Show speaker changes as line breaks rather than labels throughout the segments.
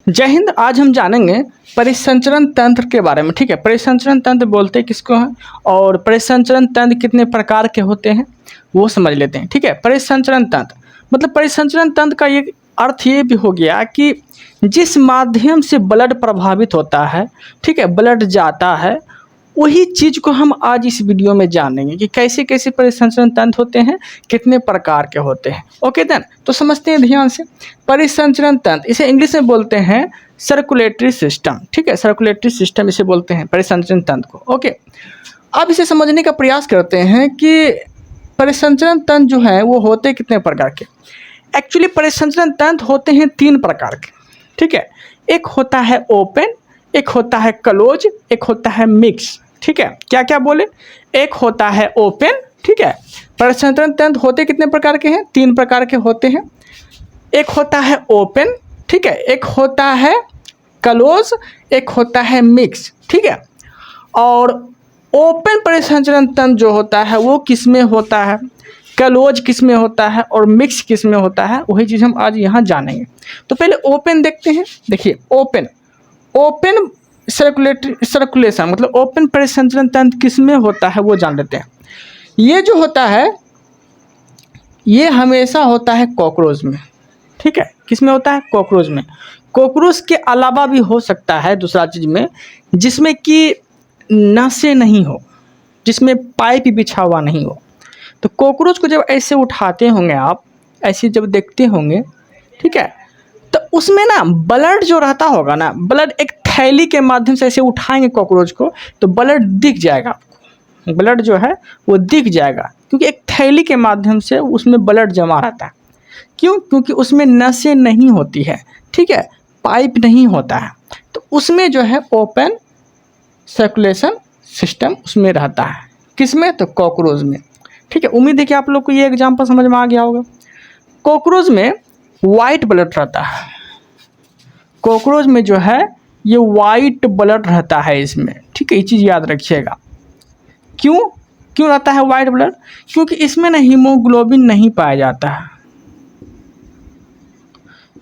जय हिंद। आज हम जानेंगे परिसंचरण तंत्र के बारे में। ठीक है, परिसंचरण तंत्र बोलते किसको हैं और परिसंचरण तंत्र कितने प्रकार के होते हैं वो समझ लेते हैं। ठीक है, परिसंचरण तंत्र मतलब परिसंचरण तंत्र का ये अर्थ ये भी हो गया कि जिस माध्यम से ब्लड प्रभावित होता है, ठीक है, ब्लड जाता है, वही चीज़ को हम आज इस वीडियो में जानेंगे कि कैसे कैसे परिसंचरण तंत्र होते हैं, कितने प्रकार के होते हैं। ओके देन, तो समझते हैं ध्यान से। परिसंचरण तंत्र, इसे इंग्लिश में बोलते हैं सर्कुलेटरी सिस्टम। ठीक है, सर्कुलेटरी सिस्टम इसे बोलते हैं परिसंचरण तंत्र को। ओके, अब इसे समझने का प्रयास करते हैं कि परिसंचरण तंत्र जो है वो होते कितने प्रकार के। एक्चुअली परिसंचरण तंत्र होते हैं 3 प्रकार के। ठीक है, एक होता है ओपन, एक होता है क्लोज, एक होता है मिक्स। ठीक है, क्या क्या बोले, एक होता है ओपन। ठीक है, परिसंचरण तंत्र होते कितने प्रकार के हैं, 3 प्रकार के होते हैं। एक होता है ओपन, ठीक है, एक होता है क्लोज, एक होता है मिक्स। ठीक है, और ओपन परिसंचरण तंत्र जो होता है वो किस में होता है, क्लोज किस में होता है और मिक्स किस में होता है, वही चीज़ हम आज यहाँ जानेंगे। तो पहले ओपन देखते हैं। देखिए, ओपन सर्कुलेशन मतलब ओपन परिसंचरण तंत्र किस में होता है वो जान लेते हैं। ये जो होता है ये हमेशा होता है कॉकरोच में। ठीक है, किस में होता है, कॉकरोच में। कॉकरोच के अलावा भी हो सकता है दूसरा चीज़ में, जिसमें कि नसें नहीं हो, जिसमें पाइप बिछा हुआ नहीं हो। तो कॉकरोच को जब ऐसे उठाते होंगे आप, ऐसे जब देखते होंगे, ठीक है, तो उसमें ना ब्लड जो रहता होगा ना, ब्लड एक थैली के माध्यम से ऐसे उठाएंगे कॉकरोच को तो ब्लड दिख जाएगा आपको। ब्लड जो है वो दिख जाएगा क्योंकि एक थैली के माध्यम से उसमें ब्लड जमा रहता है। क्यों? क्योंकि उसमें नसें नहीं होती है, ठीक है, पाइप नहीं होता है, तो उसमें जो है ओपन सर्कुलेशन सिस्टम उसमें रहता है। किसमें? तो कॉकरोच में। ठीक है, उम्मीद है कि आप लोग को ये एग्जाम्पल समझ में आ गया होगा। कॉकरोच में वाइट ब्लड रहता है, कॉकरोच में जो है ये वाइट ब्लड रहता है इसमें। ठीक है, ये चीज़ याद रखिएगा। क्यों क्यों रहता है वाइट ब्लड? क्योंकि इसमें ना हीमोग्लोबिन नहीं पाया जाता है,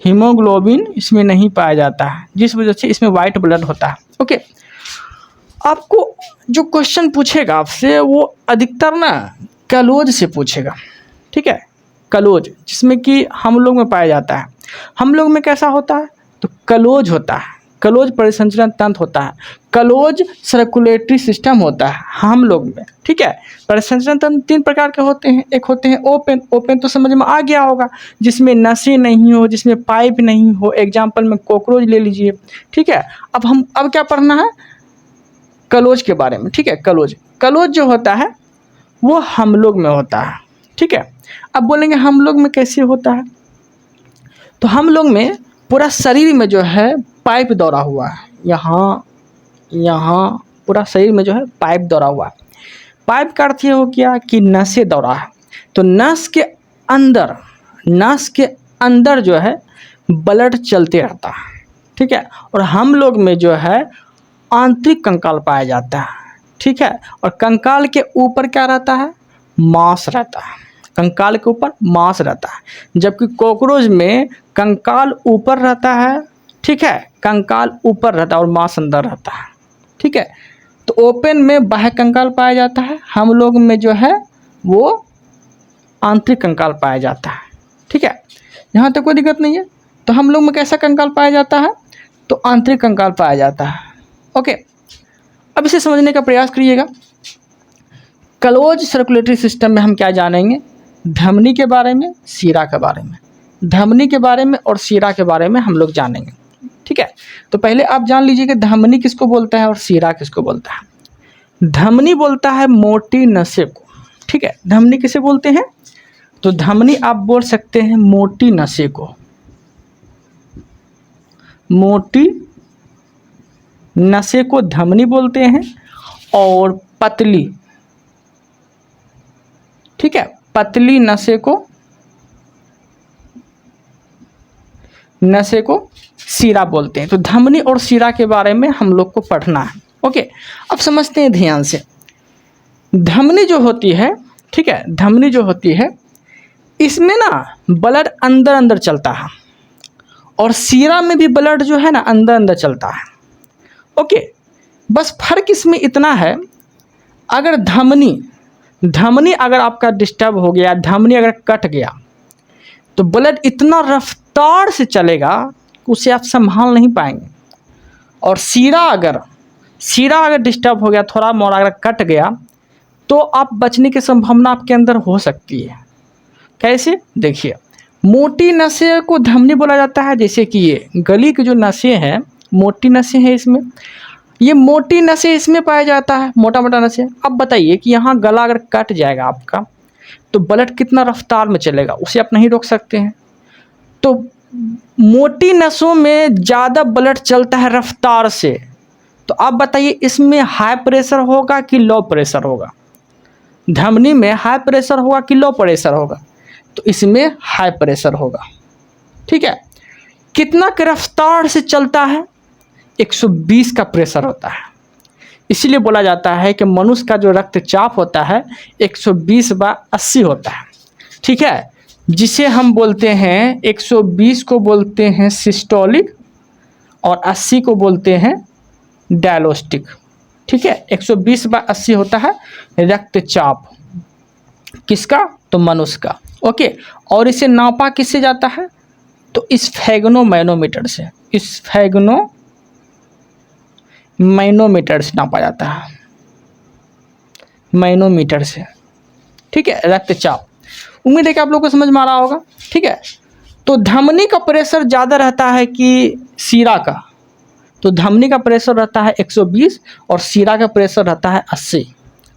हीमोग्लोबिन इसमें नहीं पाया जाता है, जिस वजह से इसमें वाइट ब्लड होता है। ओके, आपको जो क्वेश्चन पूछेगा आपसे वो अधिकतर ना क्लोज से पूछेगा। ठीक है, क्लोज जिसमें कि हम लोग में पाया जाता है। हम लोग में कैसा होता है, तो क्लोज होता है, क्लोज परिसंचरण तंत्र होता है, क्लोज सर्कुलेटरी सिस्टम होता है हम लोग में। ठीक है, परिसंचरण तंत्र 3 प्रकार के होते हैं। एक होते हैं ओपन, ओपन तो समझ में आ गया होगा, जिसमें नसें नहीं हो, जिसमें पाइप नहीं हो। एग्जाम्पल में कॉकरोच ले लीजिए। ठीक है, अब क्या पढ़ना है, क्लोज के बारे में। ठीक है, क्लोज जो होता है वो हम लोग में होता है। ठीक है, अब बोलेंगे हम लोग में कैसे होता है, तो हम लोग में पूरा शरीर में जो है पाइप दौड़ा हुआ है, यहाँ पूरा शरीर में जो है पाइप दौड़ा हुआ है। पाइप का अर्थ ये हो गया कि नसें दौड़ा है, तो नस के अंदर जो है ब्लड चलते रहता है। ठीक है, और हम लोग में जो है आंतरिक कंकाल पाया जाता है। ठीक है, और कंकाल के ऊपर क्या रहता है, मांस रहता है। कंकाल के ऊपर मांस रहता है, जबकि कॉकरोच में कंकाल ऊपर रहता है। ठीक है, कंकाल ऊपर रहता है और मांस अंदर रहता है। ठीक है, तो ओपन में बाह्य कंकाल पाया जाता है, हम लोग में जो है वो आंतरिक कंकाल पाया जाता है। ठीक है, यहाँ तक कोई दिक्कत नहीं है। तो हम लोग में कैसा कंकाल पाया जाता है, तो आंतरिक कंकाल पाया जाता है। ओके, अब इसे समझने का प्रयास करिएगा। क्लोज सर्कुलेटरी सिस्टम में हम क्या जानेंगे, धमनी के बारे में, शिरा के बारे में। धमनी के बारे में और शिरा के बारे में हम लोग जानेंगे। ठीक है, तो पहले आप जान लीजिए कि धमनी किसको बोलता है और शिरा किसको बोलता है। धमनी बोलता है मोटी नसें को। ठीक है, धमनी किसे बोलते हैं, तो धमनी आप बोल सकते हैं मोटी नसें को, मोटी नसें को धमनी बोलते हैं। और पतली, ठीक है, पतली नसें को शिरा बोलते हैं। तो धमनी और शिरा के बारे में हम लोग को पढ़ना है। ओके, अब समझते हैं ध्यान से। धमनी जो होती है, ठीक है, धमनी जो होती है इसमें ना ब्लड अंदर अंदर चलता है और सीरा में भी ब्लड जो है ना अंदर अंदर चलता है। ओके, बस फर्क इसमें इतना है, अगर धमनी अगर आपका डिस्टर्ब हो गया, धमनी अगर कट गया, तो ब्लड इतना रफ्तार से चलेगा कि उसे आप संभाल नहीं पाएंगे। और सीरा अगर डिस्टर्ब हो गया, थोड़ा मोड़ा अगर कट गया, तो आप बचने की संभावना आपके अंदर हो सकती है। कैसे? देखिए, मोटी नसें को धमनी बोला जाता है। जैसे कि ये गली की जो नसें हैं, मोटी नसें हैं, इसमें ये मोटी नसें इसमें पाया जाता है, मोटा मोटा नसें। अब बताइए कि यहाँ गला अगर कट जाएगा आपका, तो ब्लड कितना रफ्तार में चलेगा, उसे आप नहीं रोक सकते हैं। तो मोटी नसों में ज़्यादा ब्लड चलता है रफ्तार से। तो आप बताइए इसमें हाई प्रेशर होगा कि लो प्रेशर होगा? धमनी में हाई प्रेशर होगा कि लो प्रेशर होगा? तो इसमें हाई प्रेशर होगा। ठीक है, कितना की रफ्तार से चलता है? 120 का प्रेशर होता है। इसीलिए बोला जाता है कि मनुष्य का जो रक्तचाप होता है 120/80 होता है। ठीक है, जिसे हम बोलते हैं 120 को बोलते हैं सिस्टोलिक और 80 को बोलते हैं डायलोस्टिक। ठीक है, 120/80 होता है रक्तचाप। किसका? तो मनुष्य का। ओके, और इसे नापा किससे जाता है? तो स्फेग्नोमैनोमीटर से, स्फेग्नोमैनोमीटर से नापा जाता है, मैनोमीटर से। ठीक है, रक्तचाप। उम्मीद है कि आप लोगों को समझ में आ रहा होगा। ठीक है, तो धमनी का प्रेशर ज़्यादा रहता है कि सीरा का? तो धमनी का प्रेशर रहता है 120 और सीरा का प्रेशर रहता है 80।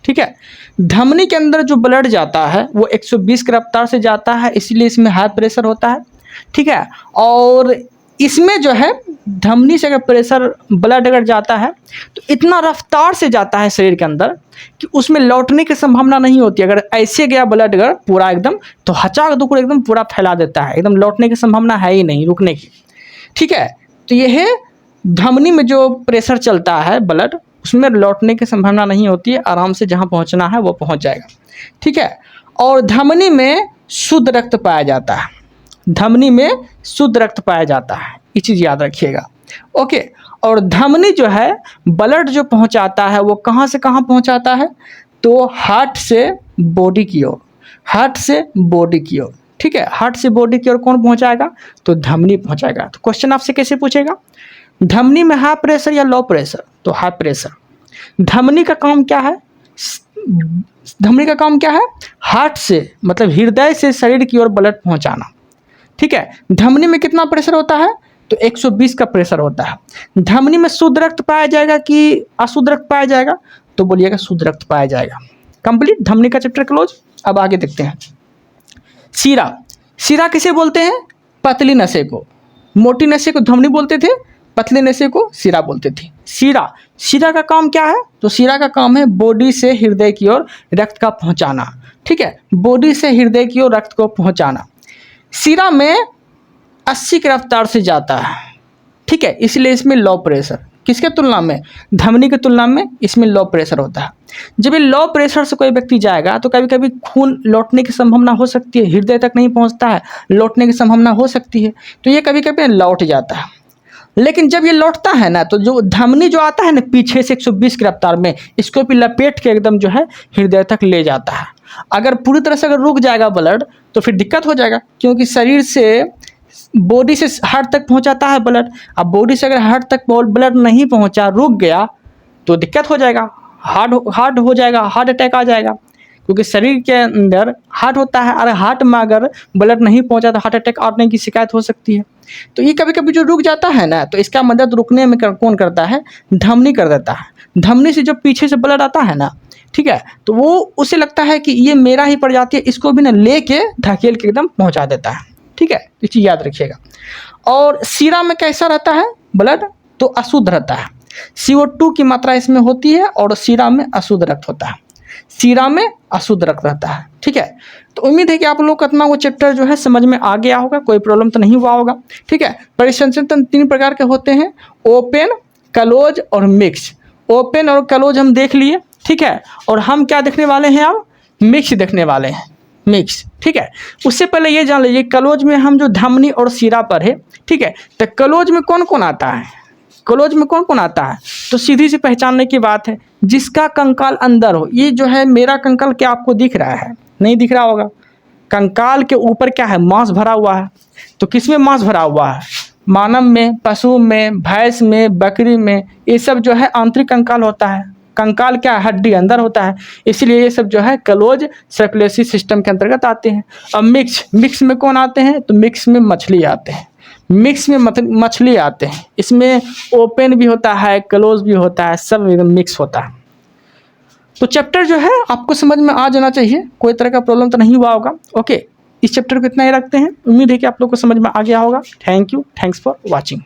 ठीक है, धमनी के अंदर जो ब्लड जाता है वो 120 की रफ्तार से जाता है, इसलिए इसमें हाई प्रेशर होता है। ठीक है, और इसमें जो है धमनी से अगर प्रेशर ब्लड अगर जाता है तो इतना रफ्तार से जाता है शरीर के अंदर कि उसमें लौटने की संभावना नहीं होती। अगर ऐसे गया ब्लड अगर पूरा एकदम, तो हचाक दुकुड़ एकदम पूरा फैला देता है, एकदम लौटने की संभावना है ही नहीं, रुकने की। ठीक है, तो यह धमनी में जो प्रेशर चलता है ब्लड, उसमें लौटने की संभावना नहीं होती है, आराम से जहाँ पहुँचना है वो पहुँच जाएगा। ठीक है, और धमनी में शुद्ध रक्त पाया जाता है, धमनी में शुद्ध रक्त पाया जाता है, ये चीज़ याद रखिएगा। ओके, और धमनी जो है ब्लड जो पहुंचाता है वो कहाँ से कहाँ पहुंचाता है? तो हार्ट से बॉडी की ओर, हार्ट से बॉडी की ओर। ठीक है, हार्ट से बॉडी की ओर कौन पहुंचाएगा? तो धमनी पहुंचाएगा। तो क्वेश्चन आपसे कैसे पूछेगा? धमनी में हाई प्रेशर या लो प्रेशर? तो हाई प्रेशर। धमनी का काम क्या है? धमनी का काम क्या है? हार्ट से, मतलब हृदय से शरीर की ओर ब्लड पहुंचाना। ठीक है, धमनी में कितना प्रेशर होता है? तो 120 का प्रेशर होता है। धमनी में शुद्ध रक्त पाया जाएगा कि अशुद्ध रक्त पाया जाएगा? तो बोलिएगा शुद्ध रक्त पाया जाएगा। कंप्लीट, धमनी का चैप्टर क्लोज। अब आगे देखते हैं सीरा। सीरा किसे बोलते हैं? पतली नसें को। मोटी नसें को धमनी बोलते थे, पतली नसें को सीरा बोलते थे। सीरा का काम क्या है? तो सीरा का काम है बॉडी से हृदय की ओर रक्त का पहुंचाना। ठीक है, बॉडी से हृदय की ओर रक्त को पहुंचाना। सीरा में 80 की रफ्तार से जाता है। ठीक है, इसलिए इसमें लो प्रेशर। किसके तुलना में? धमनी की तुलना में इसमें लो प्रेशर होता है। जब ये लो प्रेशर से कोई व्यक्ति जाएगा तो कभी कभी खून लौटने की संभावना हो सकती है, हृदय तक नहीं पहुंचता है, लौटने की संभावना हो सकती है, तो ये कभी कभी लौट जाता है। लेकिन जब ये लौटता है ना, तो जो धमनी जो आता है ना पीछे से 120 की रफ्तार में, इसको भी लपेट के एकदम जो है हृदय तक ले जाता है। अगर पूरी तरह से अगर रुक जाएगा ब्लड तो फिर दिक्कत हो जाएगा, क्योंकि शरीर से बॉडी से हार्ट तक पहुंचाता है ब्लड। अब बॉडी से अगर हार्ट तक ब्लड नहीं पहुंचा, रुक गया, तो दिक्कत हो जाएगा, हार्ट हो जाएगा, हार्ट अटैक आ जाएगा। क्योंकि शरीर के अंदर हार्ट होता है, और हार्ट में अगर ब्लड नहीं पहुंचा तो हार्ट अटैक आने की शिकायत हो सकती है। तो ये कभी कभी जो रुक जाता है ना, तो इसका मदद रुकने में कौन करता है? धमनी कर देता है। धमनी से जो पीछे से ब्लड आता है ना, ठीक है, तो वो उसे लगता है कि ये मेरा ही पड़ जाती है, इसको भी ना लेके धकेल के एकदम पहुंचा देता है। ठीक है, ये चीज़ याद रखिएगा। और सीरा में कैसा रहता है ब्लड? तो अशुद्ध रहता है। CO2 की मात्रा इसमें होती है और सीरा में अशुद्ध रक्त होता है। सीरा में अशुद्ध रक्त रहता है। ठीक है, तो उम्मीद है कि आप लोगों को इतना वो चैप्टर जो है समझ में आ गया होगा, कोई प्रॉब्लम तो नहीं हुआ होगा। ठीक है, परिसंचरण तंत्र 3 प्रकार के होते हैं, ओपन, क्लोज और मिक्स। ओपन और क्लोज हम देख लिए। ठीक है, और हम क्या देखने वाले हैं? अब मिक्स देखने वाले हैं। मिक्स, ठीक है। उससे पहले ये जान लीजिए क्लोज में हम जो धमनी और शिरा पर है, ठीक है, तो क्लोज में कौन कौन आता है, क्लोज में कौन कौन आता है, तो सीधी सी पहचानने की बात है, जिसका कंकाल अंदर हो। ये जो है मेरा कंकाल क्या आपको दिख रहा है, नहीं दिख रहा होगा, कंकाल के ऊपर क्या है, मांस भरा हुआ है। तो किस में मांस भरा हुआ है, मानव में, पशु में, भैंस में, बकरी में, ये सब जो है आंतरिक कंकाल होता है। कंकाल क्या है, हड्डी अंदर होता है, इसलिए ये सब जो है क्लोज सर्कुलेटरी सिस्टम के अंतर्गत आते हैं। अब मिक्स में कौन आते हैं, तो मिक्स में मछली आते हैं, मिक्स में मछली आते हैं। इसमें ओपन भी होता है, क्लोज भी होता है, सब मिक्स होता है। तो चैप्टर जो है आपको समझ में आ जाना चाहिए, कोई तरह का प्रॉब्लम तो नहीं हुआ होगा। ओके, इस चैप्टर को इतना ही रखते हैं। उम्मीद है कि आप लोग को समझ में आ गया होगा। Thank you, thanks for watching.